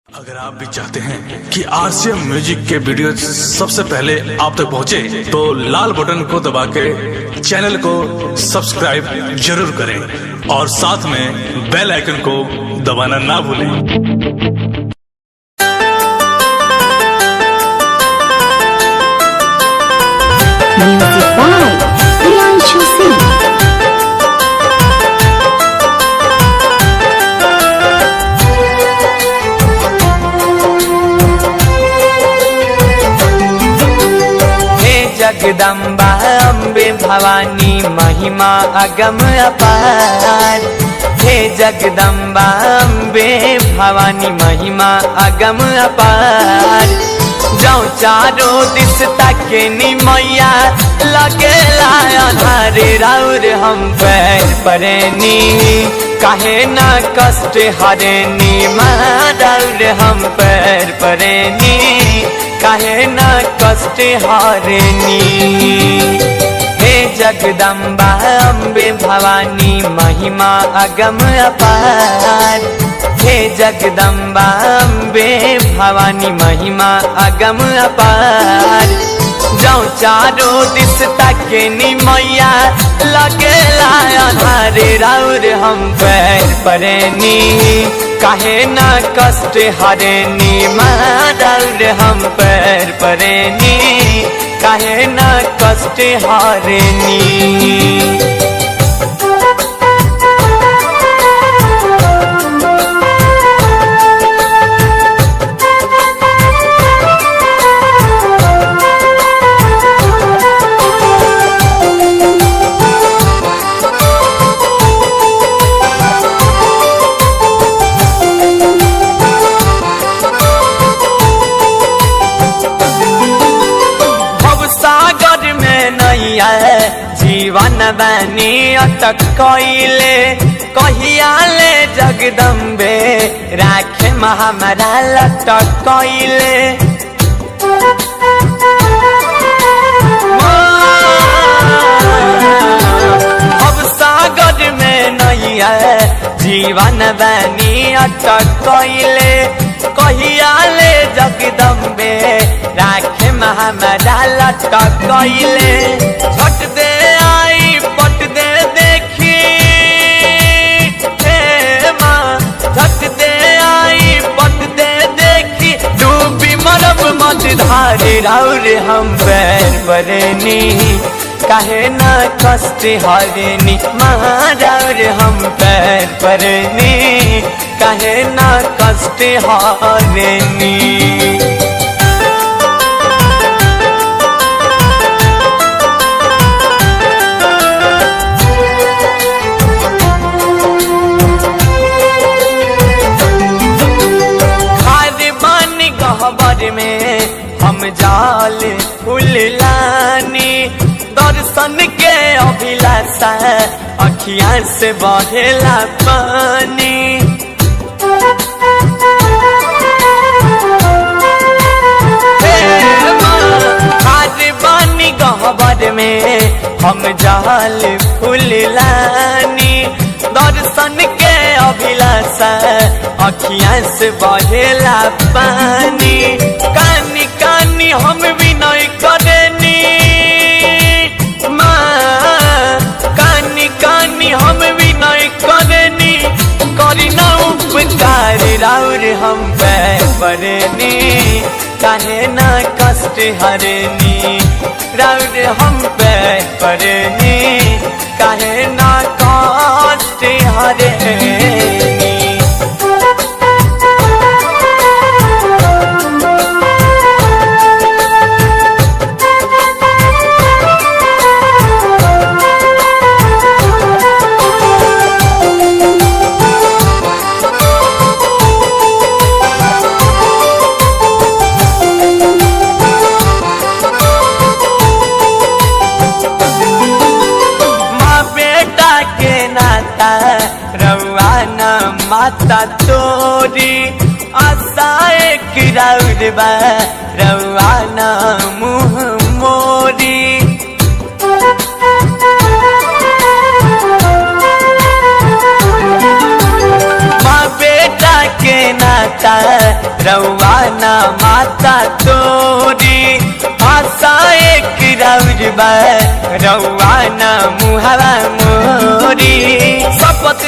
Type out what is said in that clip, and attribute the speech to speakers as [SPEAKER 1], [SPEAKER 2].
[SPEAKER 1] अगर आप भी चाहते हैं कि आरसीएम म्यूजिक के वीडियो सबसे पहले आप तक पहुंचे, तो लाल बटन को दबा के चैनल को सब्सक्राइब जरूर करें और साथ में बेल आइकन को दबाना ना भूलें।
[SPEAKER 2] Music by Priyanshu Singh.
[SPEAKER 3] Jagdamba Ambe Bhavani महिमा अगम अपार। हे जगदम्बा अम्बे भवानी महिमा अगम अपार। जाऊं चारों दिस तक नी मैया लगे लारे राउर हम पैर परेनी, काहे ना कष्ट हरेनी माराउर हम पैर परेनी, काहे ना कष्ट हारेनी। हे जगदम्बा अम्बे भवानी महिमा अगम अपार। हे जगदम्बा अम्बे भवानी महिमा अगम अपार। जाऊं चारों दिस तक नी मैया लगे लारे राउर हम पैर परेनी, काहे ना कष्ट हरेनी माराउर हम पैर परेनी, काहे ना कष्ट हारेनी। जीवन बनी अटक कइले, कहिया ले जगदम्बे राखे हमारा लटक कइले। अब सागर में नैया जीवन बनी अटक कइले, कहिया ले जगदम्बे राखे हमारा लटक कइले। झट दे आई पट दे देखी, हे माँ झट दे आई पट दे देखी, डूबी मरब मझधारी राउर हम पैर परेनी, काहे ना कष्ट हरेनी माराउर हम पैर परेनी, काहे ना कष्ट हरेनी। में हम जाल फूल लानी, दर्शन के अभिलाषा अखियां से बहेला पानी। बानी गहबर में हम जाल फूल लानी, दर्शन के अभिलाषा अखियां से बहेला पानी। कानी कानी हम विनय करेनी माँ, कानी कानी हम विनय करेनी, करी ना उपकार राउर हम पैर परेनी, काहे ना कष्ट हरेनी राउर हम पैर परेनी, काहे ना कष्ट हरेनी। माता तोरी आशा एक राउर बा रवाना मुँह मोरी। माँ बेटा के नाता रउआ ना माता तोरी आशा एक राउर बा रउआ ना मुहावा मोरी शपथ